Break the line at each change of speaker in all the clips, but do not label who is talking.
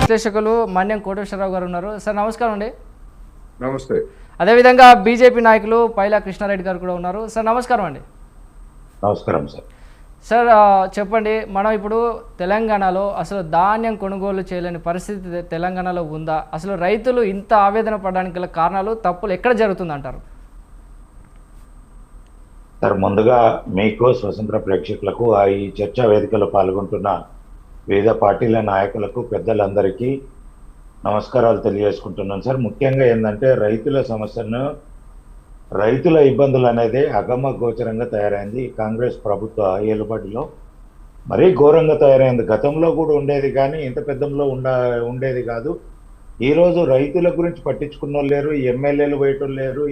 విశ్లేషకులు మన్యం కోటేశ్వరరావు గారు ఉన్నారు. సార్ నమస్కారం అండి.
నమస్తే.
అదేవిధంగా బీజేపీ నాయకులు పైలా కృష్ణారెడ్డి గారు కూడా ఉన్నారు. సార్ నమస్కారం అండి.
నమస్కారం సార్.
సార్ చెప్పండి, మనం ఇప్పుడు తెలంగాణలో అసలు ధాన్యం కొనుగోలు చేయలేని పరిస్థితి తెలంగాణలో ఉందా? అసలు రైతులు ఇంత ఆవేదన పడడానికి గల కారణాలు, తప్పులు ఎక్కడ జరుగుతుందంటారు?
సార్, ముందుగా మీకు స్వతంత్ర ప్రేక్షకులకు ఈ చర్చా వేదికలో పాల్గొంటున్న వివిధ పార్టీల నాయకులకు, పెద్దలందరికీ నమస్కారాలు తెలియజేసుకుంటున్నాను సార్. ముఖ్యంగా ఏంటంటే రైతుల సమస్యను, రైతుల ఇబ్బందులు అనేది అగమ్య గోచరంగా తయారైంది కాంగ్రెస్ ప్రభుత్వ ఏలుబడిలో. మరీ ఘోరంగా తయారైంది. గతంలో కూడా ఉండేది కానీ ఇంత పెద్దంలో ఉండేది కాదు. ఈరోజు రైతుల గురించి పట్టించుకున్న లేరు, ఎమ్మెల్యేలు పోయేటోళ్ళు లేరు,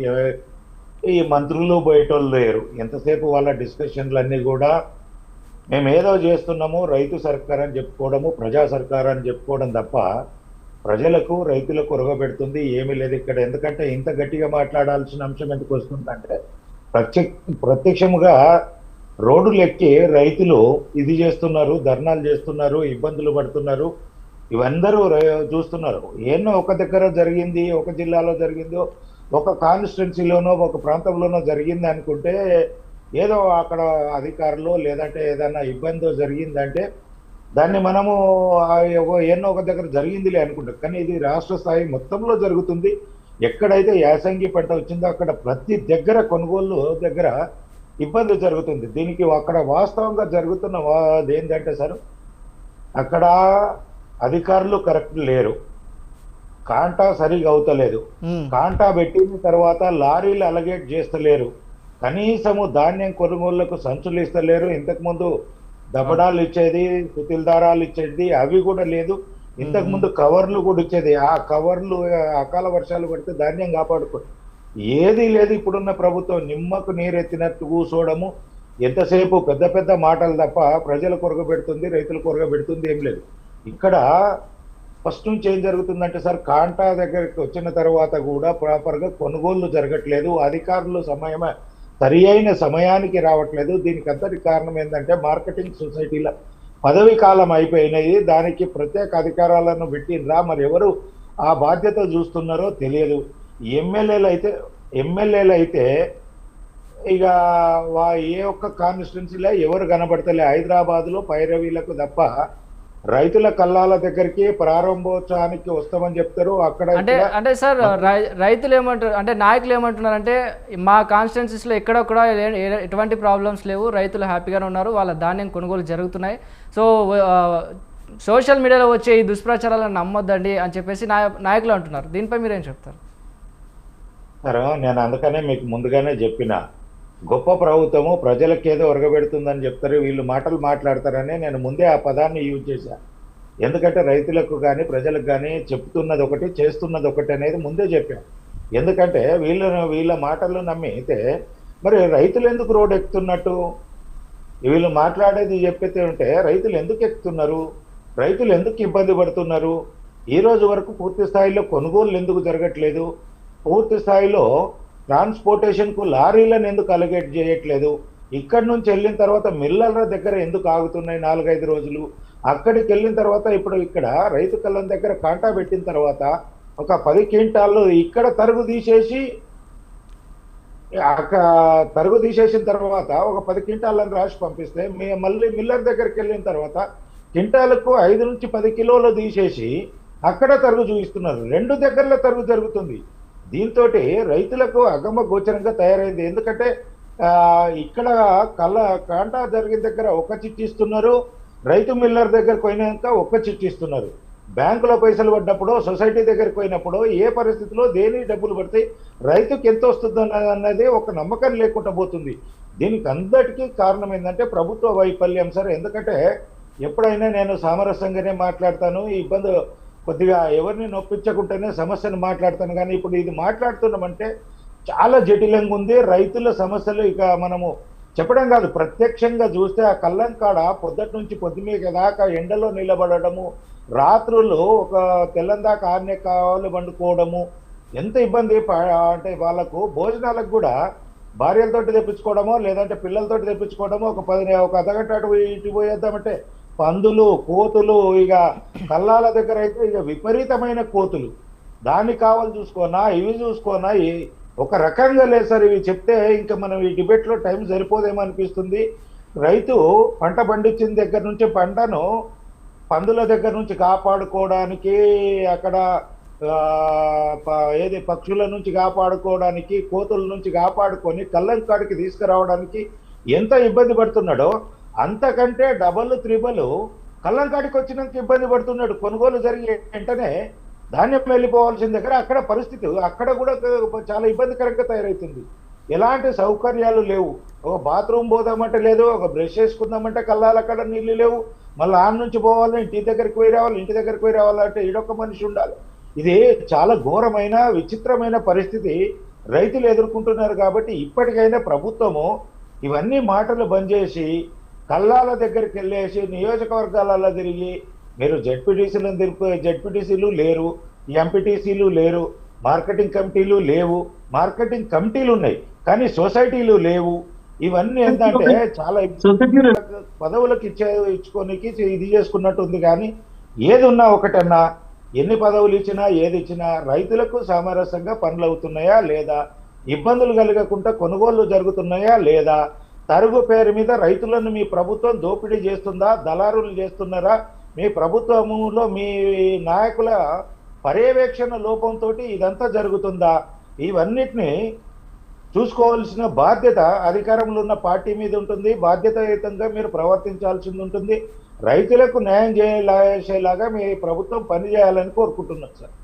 ఈ మంత్రులు పోయేటోళ్ళు లేరు. ఎంతసేపు వాళ్ళ డిస్కషన్లు అన్నీ కూడా మేము ఏదో చేస్తున్నాము, రైతు సర్కార్ అని చెప్పుకోవడము, ప్రజా సర్కార్ అని చెప్పుకోవడం తప్ప ప్రజలకు, రైతులకు ఉరగబెడుతుంది ఏమీ లేదు ఇక్కడ. ఎందుకంటే ఇంత గట్టిగా మాట్లాడాల్సిన అంశం ఎందుకు వస్తుందంటే, ప్రత్యక్షముగా రోడ్డులు ఎక్కి రైతులు ఇది చేస్తున్నారు, ధర్నాలు చేస్తున్నారు, ఇబ్బందులు పడుతున్నారు. ఇవందరూ చూస్తున్నారు. ఏమో ఒక దగ్గర జరిగింది, ఒక జిల్లాలో జరిగిందో, ఒక కాన్స్టిట్యున్సీలోనో ఒక ప్రాంతంలోనో జరిగింది అనుకుంటే, ఏదో అక్కడ అధికారులు లేదంటే ఏదైనా ఇబ్బందో జరిగిందంటే దాన్ని మనము ఎన్నో ఒక దగ్గర జరిగిందిలే అనుకుంటాం. కానీ ఇది రాష్ట్ర స్థాయి మొత్తంలో జరుగుతుంది. ఎక్కడైతే యాసంగి పంట వచ్చిందో అక్కడ ప్రతి దగ్గర, కొనుగోలు దగ్గర ఇబ్బంది జరుగుతుంది. దీనికి అక్కడ వాస్తవంగా జరుగుతున్న ఏంటంటే సార్, అక్కడ అధికారులు కరెక్ట్ లేరు, కాంటా సరిగా అవుతలేదు, కాంటా పెట్టిన తర్వాత లారీలు అలగేట్ చేస్తలేరు, కనీసము ధాన్యం కొనుగోళ్లకు సంచులు ఇస్తలేరు. ఇంతకుముందు దబడాలు ఇచ్చేది, సుతిల్ దారాలు ఇచ్చేది, అవి కూడా లేదు. ఇంతకుముందు కవర్లు కూడా ఇచ్చేది. ఆ కవర్లు అకాల వర్షాలు పడితే ధాన్యం కాపాడుకో ఏది లేదు. ఇప్పుడున్న ప్రభుత్వం నిమ్మకు నీరెత్తినట్టు కూర్చోవడము, ఎంతసేపు పెద్ద పెద్ద మాటలు తప్ప ప్రజలు కొరగబెడుతుంది, రైతులు కొరగబెడుతుంది ఏం లేదు. ఇక్కడ ఫస్ట్ నుంచి ఏం జరుగుతుందంటే సార్, కాంటా దగ్గరికి వచ్చిన తర్వాత కూడా ప్రాపర్గా కొనుగోళ్లు జరగట్లేదు, అధికారులు సరి అయిన సమయానికి రావట్లేదు. దీనికి అంతటి కారణం ఏంటంటే, మార్కెటింగ్ సొసైటీల పదవి కాలం అయిపోయినాయి, దానికి ప్రత్యేక అధికారాలను పెట్టినరా, మరి ఎవరు ఆ బాధ్యత చూస్తున్నారో తెలియదు. ఎమ్మెల్యేలు అయితే ఇక ఏ ఒక్క కాన్స్టిట్యున్సీలో ఎవరు కనబడతలే. హైదరాబాద్లో పైరవీలకు తప్ప రైతుల కల్లాల దగ్గరికి ప్రారంభోత్సవానికి వస్తామని చెప్తారు. అక్కడ
అంటే సార్, రైతులు ఏమంటారు అంటే, నాయకులు ఏమంటున్నారంటే, మా కాన్స్టిట్యున్సీస్లో ఎక్కడ కూడా ఎటువంటి ప్రాబ్లమ్స్ లేవు, రైతులు హ్యాపీగానే ఉన్నారు, వాళ్ళ ధాన్యం కొనుగోలు జరుగుతున్నాయి, సో సోషల్ మీడియాలో వచ్చే ఈ దుష్ప్రచారాలను నమ్మొద్దండి అని చెప్పేసి నాయకులు అంటున్నారు. దీనిపై మీరేం చెప్తారు?
సరే, నేను అందుకనే మీకు ముందుగానే చెప్పిన, గొప్ప ప్రభుత్వము ప్రజలకేదో ఒరగబెడుతుందని చెప్తారు, వీళ్ళు మాటలు మాట్లాడతారని నేను ముందే ఆ పదాన్ని యూజ్ చేశాను. ఎందుకంటే రైతులకు కానీ ప్రజలకు కానీ చెప్తున్నది ఒకటి, చేస్తున్నది ఒకటి అనేది ముందే చెప్పాను. ఎందుకంటే వీళ్ళ మాటలు నమ్మితే మరి రైతులు ఎందుకు రోడ్ ఎక్కుతున్నట్టు? వీళ్ళు మాట్లాడేది చెప్పితే ఉంటే రైతులు ఎందుకు ఎక్కుతున్నారు, రైతులు ఎందుకు ఇబ్బంది పడుతున్నారు? ఈ రోజు వరకు పూర్తి స్థాయిలో కొనుగోలు ఎందుకు జరగట్లేదు? పూర్తి స్థాయిలో ట్రాన్స్పోర్టేషన్కు లారీలను ఎందుకు అలగేట్ చేయట్లేదు? ఇక్కడి నుంచి వెళ్ళిన తర్వాత మిల్లర్ల దగ్గర ఎందుకు ఆగుతున్నాయి 4-5 రోజులు? అక్కడికి వెళ్ళిన తర్వాత ఇప్పుడు ఇక్కడ రైతు కళ్ళం దగ్గర కాంటా పెట్టిన తర్వాత ఒక 10 క్వింటాళ్ళు ఇక్కడ తరుగు తీసేసిన తర్వాత ఒక 10 క్వింటాళ్ళని రాసి పంపిస్తే, మళ్ళీ మిల్లర్ దగ్గరికి వెళ్ళిన తర్వాత క్వింటాలకు 5 నుంచి 10 కిలోలు తీసేసి అక్కడ తరుగు చూపిస్తున్నారు. 2 దగ్గరలో తరుగు జరుగుతుంది. దీంతో రైతులకు అగమ్య గోచరంగా తయారైంది. ఎందుకంటే ఇక్కడ కాంటా జరిగిన దగ్గర ఒక చిట్టి ఇస్తున్నారు, రైతు మిల్లర్ దగ్గరకు పోయినాక ఒక్క చిట్టి ఇస్తున్నారు. బ్యాంకులో పైసలు పడ్డప్పుడు, సొసైటీ దగ్గరికి పోయినప్పుడు ఏ పరిస్థితిలో దేని డబ్బులు పడితే రైతుకి ఎంత వస్తుంది అన్నది ఒక నమ్మకం లేకుండా పోతుంది. దీనికి అందరికీ కారణం ఏంటంటే ప్రభుత్వ వైఫల్యం సార్. ఎందుకంటే ఎప్పుడైనా నేను సామరస్యంగానే మాట్లాడతాను, ఈ ఇబ్బంది కొద్దిగా ఎవరిని నొప్పించకుండానే సమస్యను మాట్లాడతాను. కానీ ఇప్పుడు ఇది మాట్లాడుతున్నామంటే చాలా జటిలంగా ఉంది. రైతుల సమస్యలు ఇక మనము చెప్పడం కాదు, ప్రత్యక్షంగా చూస్తే ఆ కళ్ళం కాడ పొద్దుటి నుంచి పొద్దుమీక దాకా ఎండలో నిలబడము, రాత్రులు ఒక తెల్లం దాకా కావాలి వండుకోవడము, ఎంత ఇబ్బంది. అంటే వాళ్ళకు భోజనాలకు కూడా భార్యలతోటి తెప్పించుకోవడమో లేదంటే పిల్లలతోటి తెప్పించుకోవడమో ఒక అర్ధగంట అటు ఇటు పోయేద్దామంటే పందులు కోతులు, ఇక కల్లాల దగ్గర అయితే ఇక విపరీతమైన కోతులు, దాన్ని కావాలి చూసుకోనా ఇవి చూసుకోనా ఒక రకంగా లేదు సార్. ఇవి చెప్తే ఇంకా మనం ఈ డిబేట్లో టైం సరిపోదేమో అనిపిస్తుంది. రైతు పంట పండించిన దగ్గర నుంచి పంటను పందుల దగ్గర నుంచి కాపాడుకోవడానికి, అక్కడ ఏది పక్షుల నుంచి కాపాడుకోవడానికి, కోతుల నుంచి కాపాడుకొని కళ్ళం కాడికి తీసుకురావడానికి ఎంత ఇబ్బంది పడుతున్నాడో అంతకంటే డబల్ త్రిబల్ కళ్ళం కాడికి వచ్చినాక ఇబ్బంది పడుతున్నాడు. కొనుగోలు జరిగే వెంటనే ధాన్యం వెళ్ళిపోవాల్సిన దగ్గర అక్కడ పరిస్థితి అక్కడ కూడా చాలా ఇబ్బందికరంగా తయారవుతుంది. ఎలాంటి సౌకర్యాలు లేవు. ఒక బాత్రూమ్ పోదామంటే లేదు, ఒక బ్రష్ చేసుకుందామంటే కళ్ళాల అక్కడ నీళ్లు లేవు, మళ్ళీ ఆన్ నుంచి పోవాలి, ఇంటి దగ్గరికి పోయి రావాలి, ఇంటి దగ్గరికి పోయి రావాలంటే ఈడొక్క మనిషి ఉండాలి. ఇది చాలా ఘోరమైన విచిత్రమైన పరిస్థితి రైతులు ఎదుర్కొంటున్నారు. కాబట్టి ఇప్పటికైనా ప్రభుత్వము ఇవన్నీ మాటలు బంద్ చేసి కళ్ళాల దగ్గరికి వెళ్ళేసి నియోజకవర్గాలలో తిరిగి, మీరు జెడ్పీటీసీలు లేరు, ఎంపీటీసీలు లేరు, మార్కెటింగ్ కమిటీలు లేవు, మార్కెటింగ్ కమిటీలు ఉన్నాయి కానీ సొసైటీలు లేవు. ఇవన్నీ ఏంటంటే చాలా పదవులకు ఇచ్చుకోనికి ఇది చేసుకున్నట్టు ఉంది. కానీ ఏది ఉన్నా ఒకటన్నా, ఎన్ని పదవులు ఇచ్చినా ఏది ఇచ్చినా రైతులకు సామరస్యంగా పనులు అవుతున్నాయా లేదా, ఇబ్బందులు కలగకుండా కొనుగోళ్లు జరుగుతున్నాయా లేదా, తరుగు పేరు మీద రైతులను మీ ప్రభుత్వం దోపిడీ చేస్తుందా, దళారులు చేస్తున్నారా, మీ ప్రభుత్వములో మీ నాయకుల పర్యవేక్షణ లోపంతో ఇదంతా జరుగుతుందా, ఇవన్నిటిని చూసుకోవాల్సిన బాధ్యత అధికారంలో ఉన్న పార్టీ మీద ఉంటుంది. బాధ్యతాయుతంగా మీరు ప్రవర్తించాల్సింది ఉంటుంది. రైతులకు న్యాయం చేసేలాగా మీ ప్రభుత్వం పనిచేయాలని కోరుకుంటున్నాం సార్.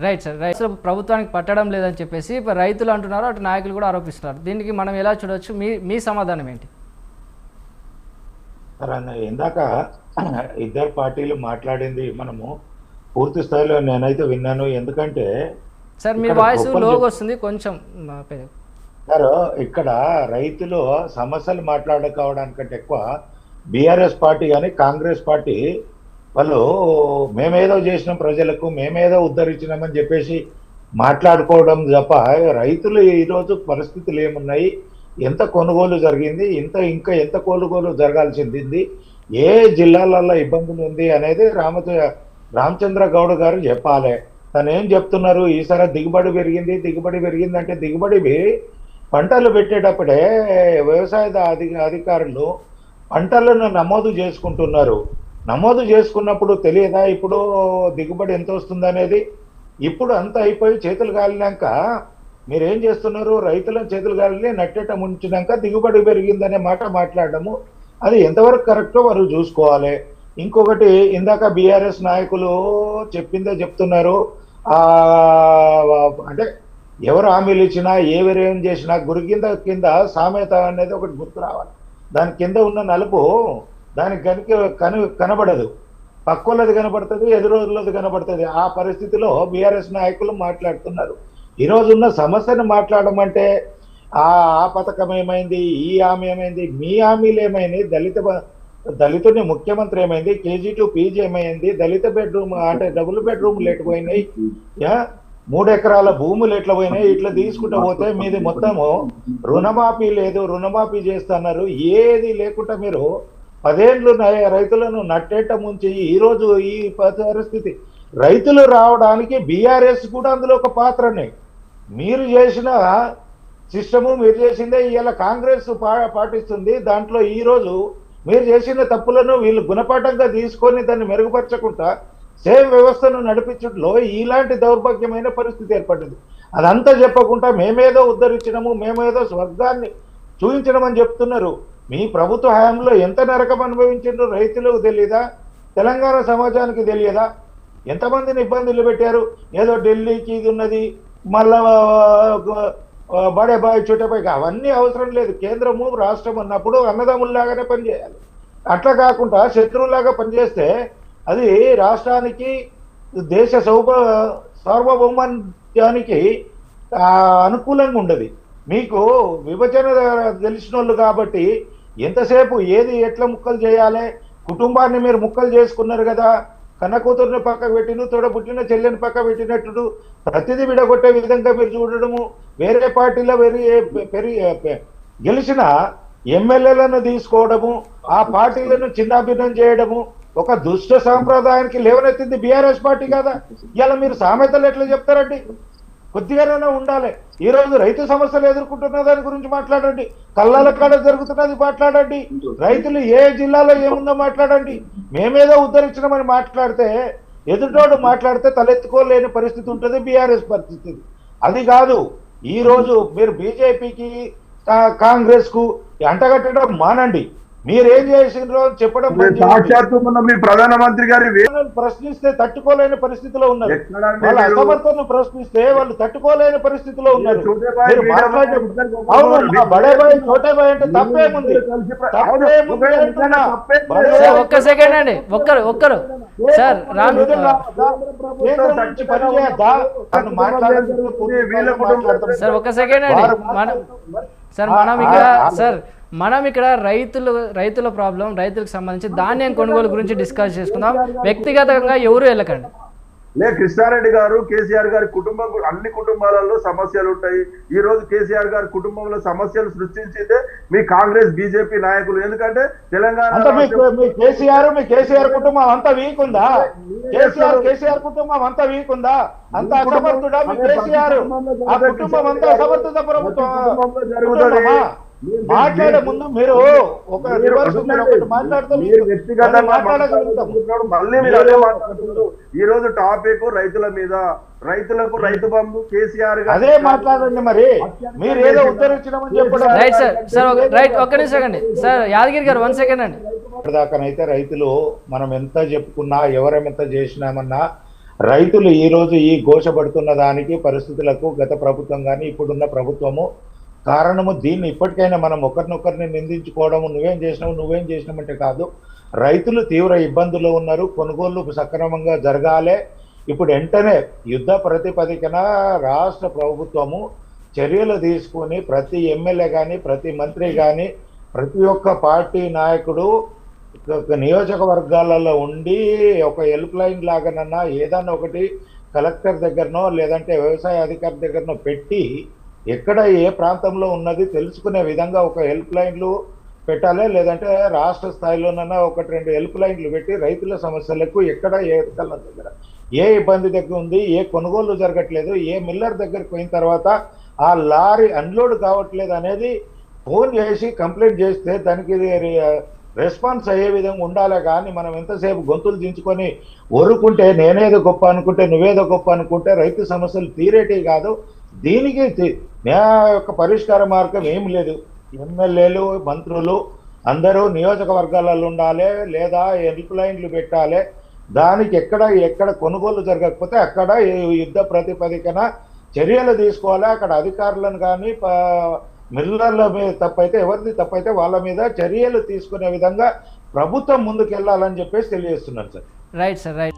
Right sir. రైతులు ప్రభుత్వానికి పట్టడం లేదని చెప్పేసి రైతులు అంటున్నారు, అటు నాయకులు కూడా ఆరోపిస్తున్నారు. దీనికి మనం ఎలా చూడవచ్చు? మీ సమాధానం ఏంటి?
ఇందాక ఇద్దరు పార్టీలు మాట్లాడింది మనము పూర్తి స్థాయిలో నేనైతే విన్నాను. ఎందుకంటే
సార్ మీ వాయిస్ లోగా వస్తుంది కొంచెం.
సార్ ఇక్కడ రైతులు సమస్యలు మాట్లాడుకోవడానికంటే ఎక్కువ బీఆర్ఎస్ పార్టీ కానీ కాంగ్రెస్ పార్టీ వాళ్ళు మేమేదో చేసినాం, ప్రజలకు మేమేదో ఉద్ధరించినామని చెప్పేసి మాట్లాడుకోవడం తప్ప రైతులు ఈరోజు పరిస్థితులు ఏమున్నాయి, ఎంత కొనుగోలు జరిగింది, ఇంకా ఎంత కొనుగోలు జరగాల్సింది, ఏ జిల్లాలలో ఇబ్బందులు ఉంది అనేది రామచంద్ర గౌడ్ గారు చెప్పాలి. తను ఏం చెప్తున్నారు, ఈసారి దిగుబడి పెరిగింది అంటే దిగుబడి పంటలు పెట్టేటప్పుడే వ్యవసాయ అధికారులు పంటలను నమోదు చేసుకుంటున్నారు. నమోదు చేసుకున్నప్పుడు తెలియదా ఇప్పుడు దిగుబడి ఎంత వస్తుంది అనేది? ఇప్పుడు అంతా అయిపోయి చేతులు కాలినాక మీరేం చేస్తున్నారు, రైతులను చేతులు కాలి నట్టేట ముంచినాక దిగుబడి పెరిగిందనే మాట మాట్లాడము, అది ఎంతవరకు కరెక్టో వారు చూసుకోవాలి. ఇంకొకటి, ఇందాక బీఆర్ఎస్ నాయకులు చెప్పిందే చెప్తున్నారు. అంటే ఎవరు హామీలు ఇచ్చినా ఏం చేసినా గురి కింద సామెత అనేది ఒకటి గుర్తు రావాలి. దాని కింద ఉన్న నలుపు దానికి కనబడదు, పక్కోళ్ళది కనబడుతుంది, ఎదురోజులది కనబడుతుంది. ఆ పరిస్థితిలో బీఆర్ఎస్ నాయకులు మాట్లాడుతున్నారు. ఈరోజు ఉన్న సమస్యను మాట్లాడమంటే ఆ పథకం ఏమైంది, ఈ హామీ ఏమైంది, మీ హామీలు ఏమైంది, దళితుని ముఖ్యమంత్రి ఏమైంది, కేజీ టు పీజీ ఏమైంది, దళిత బెడ్రూమ్ అంటే డబుల్ బెడ్రూమ్లు ఎట్లా పోయినాయి, 3 ఎకరాల భూములు ఎట్లా పోయినాయి, ఇట్లా తీసుకుంటూ పోతే మీది మొత్తము రుణమాఫీ లేదు, రుణమాఫీ చేస్తున్నారు. ఏది లేకుండా మీరు 10 ఏళ్ళు రైతులను నట్టేట ముంచి ఈరోజు ఈ పరిస్థితి. రైతులు రావడానికి బీఆర్ఎస్ కూడా అందులో ఒక పాత్రనే. మీరు చేసిన సిస్టము, మీరు చేసిందే ఇవాళ కాంగ్రెస్ పాటిస్తుంది. దాంట్లో ఈరోజు మీరు చేసిన తప్పులను వీళ్ళు గుణపాఠంగా తీసుకొని దాన్ని మెరుగుపరచకుండా సేమ్ వ్యవస్థను నడిపించడంలో ఇలాంటి దౌర్భాగ్యమైన పరిస్థితి ఏర్పడింది. అదంతా చెప్పకుండా మేమేదో ఉద్ధరించడము, మేమేదో స్వర్గాన్ని చూపించడం అని చెప్తున్నారు. మీ ప్రభుత్వ హయాంలో ఎంత నరకం అనుభవించారో రైతులకు తెలియదా? తెలంగాణ సమాజానికి తెలియదా? ఎంతమందిని ఇబ్బందులు పెట్టారు? ఏదో ఢిల్లీకి ఇది ఉన్నది, మళ్ళా బడే బాయ్ చుట్టపై, అవన్నీ అవసరం లేదు. కేంద్రము రాష్ట్రం అన్నప్పుడు అన్నదమ్ముల్లాగానే పనిచేయాలి. అట్లా కాకుండా శత్రువులాగా పనిచేస్తే అది రాష్ట్రానికి, దేశ సార్వభౌమానికి అనుకూలంగా ఉండదు. మీకు విభజన తెలిసిన వాళ్ళు కాబట్టి ఎంతసేపు ఏది ఎట్లా ముక్కలు చేయాలి, కుటుంబాన్ని మీరు ముక్కలు చేసుకున్నారు కదా, కన్న కూతురుని పక్క పెట్టిను, తోడబుట్టిన చెల్లెని పక్క పెట్టినట్టు ప్రతిదీ విడగొట్టే విధంగా మీరు చూడడము, వేరే పార్టీలో గెలిచిన ఎమ్మెల్యేలను తీసుకోవడము, ఆ పార్టీలను చిన్నాభిన్నం చేయడము ఒక దుష్ట సాంప్రదాయానికి లేవనెత్తింది బీఆర్ఎస్ పార్టీ కదా. ఇలా మీరు సామెతలు ఎట్లా చెప్తారండి? కొద్దిగానే ఉండాలి. ఈ రోజు రైతు సమస్యలు ఎదుర్కొంటున్న దాని గురించి మాట్లాడండి, కళ్ళల కాడ జరుగుతున్నది మాట్లాడండి, రైతులు ఏ జిల్లాలో ఏముందో మాట్లాడండి. మేమేదో ఉద్ధరించడమని మాట్లాడితే ఎదుటోడు మాట్లాడితే తలెత్తుకోలేని పరిస్థితి ఉంటుంది బీఆర్ఎస్ పరిస్థితి. అది కాదు. ఈ రోజు మీరు బీజేపీకి కాంగ్రెస్ కు అంటగట్టడం మానండి. మీరేం చేసిండ్రో చెప్పడం
మీ ప్రధానమంత్రి గారి
ప్రశ్నిస్తే తట్టుకోలేని పరిస్థితిలో ఉన్నారు. వాళ్ళ అసమర్థను ప్రశ్నిస్తే వాళ్ళు తట్టుకోలేని పరిస్థితిలో ఉన్నారు. అవును, బడే బాయ్ చోటే బాయ్ అంటే తప్పేముంది?
ఒక్క సెకండ్ అండి, ఒక్కరు సార్ రామ్ సార్ ఒక్క సెకండ్ అండి. మనం ఇక్కడ రైతుల ప్రాబ్లం, రైతులకు సంబంధించి ధాన్యం కొనుగోలు గురించి డిస్కస్ చేసుకుందాం. వ్యక్తిగతంగా ఎవరు వెళ్ళకండి.
కృష్ణారెడ్డి గారు, కేసీఆర్ గారి కుటుంబం, అన్ని కుటుంబాలలో సమస్యలు ఉంటాయి. ఈ రోజు కేసీఆర్ గారి కుటుంబంలో సమస్యలు సృష్టించిందే మీ కాంగ్రెస్ బీజేపీ నాయకులు. ఎందుకంటే తెలంగాణ
కేసీఆర్ కుటుంబం అంతా వీక్ ఉందా? కేసీఆర్ కుటుంబం అంతా వీక్ ఉందా? అంత అసమర్థుడా మీ కేసీఆర్? ఆ కుటుంబం అంతా అసమర్థత ప్రభుత్వం. మాట్లాడే ముందు మీరు ఒక
ఈ రోజు టాపిక్ రైతుల మీద, రైతులకు రైతు బంధు కేసీఆర్
అదే మాట్లాడండి. మరి మీరు ఏదో ఉద్ధరించడమని చెప్పడం
రైట్ సార్. రైట్, ఒక్క నిమిషం అండి సార్. యాదగిరి గారు 1 సెకండ్ అండి.
ఇప్పటిదాకానైతే రైతులు మనం ఎంత చెప్పుకున్నా, ఎవరెంత చేసినామన్నా, రైతులు ఈ రోజు ఈ ఘోషపడుతున్న దానికి పరిస్థితులకు గత ప్రభుత్వం కానీ ఇప్పుడున్న ప్రభుత్వము కారణము. దీన్ని ఇప్పటికైనా మనం ఒకరినొకరిని నిందించుకోవడము, నువ్వేం చేసినామంటే కాదు. రైతులు తీవ్ర ఇబ్బందుల్లో ఉన్నారు. కొనుగోళ్లు సక్రమంగా జరగాలి. ఇప్పుడు వెంటనే యుద్ధ ప్రతిపదికన రాష్ట్ర ప్రభుత్వము చర్యలు తీసుకుని ప్రతి ఎమ్మెల్యే కానీ, ప్రతి మంత్రి కానీ, ప్రతి ఒక్క పార్టీ నాయకుడు నియోజకవర్గాలలో ఉండి ఒక హెల్ప్ లైన్ లాగానన్నా ఏదన్నా ఒకటి కలెక్టర్ దగ్గరనో లేదంటే వ్యవసాయ అధికారి దగ్గరనో పెట్టి ఎక్కడ ఏ ప్రాంతంలో ఉన్నది తెలుసుకునే విధంగా ఒక హెల్ప్ లైన్లు పెట్టాలి. లేదంటే రాష్ట్ర స్థాయిలోనన్నా 1-2 హెల్ప్ లైన్లు పెట్టి రైతుల సమస్యలకు ఎక్కడ ఏ అధికారుల దగ్గర ఏ ఇబ్బంది దగ్గర ఉంది, ఏ కొనుగోలు జరగట్లేదు, ఏ మిల్లర్ దగ్గరికి పోయిన తర్వాత ఆ లారీ అన్లోడ్ కావట్లేదు అనేది ఫోన్ చేసి కంప్లైంట్ చేస్తే దానికి రెస్పాన్స్ అయ్యే విధంగా ఉండాలి. కానీ మనం ఎంతసేపు గొంతులు దించుకొని ఒరుకుంటే, నేనేదో గొప్ప అనుకుంటే, నువ్వేదో గొప్ప అనుకుంటే రైతు సమస్యలు తీరేటి కాదు. దీనికి యొక్క పరిష్కార మార్గం ఏమి లేదు. ఎమ్మెల్యేలు, మంత్రులు అందరూ నియోజకవర్గాలలో ఉండాలి, లేదా హెల్ప్ లైన్లు పెట్టాలి. దానికి ఎక్కడ కొనుగోలు జరగకపోతే అక్కడ యుద్ధ ప్రతిపదికన చర్యలు తీసుకోవాలి. అక్కడ అధికారులను కానీ మిల్లర్ల మీద తప్పైతే, ఎవరిది తప్పైతే వాళ్ళ మీద చర్యలు తీసుకునే విధంగా ప్రభుత్వం ముందుకెళ్లాలని చెప్పేసి తెలియజేస్తున్నాను సార్.
Right sir, right.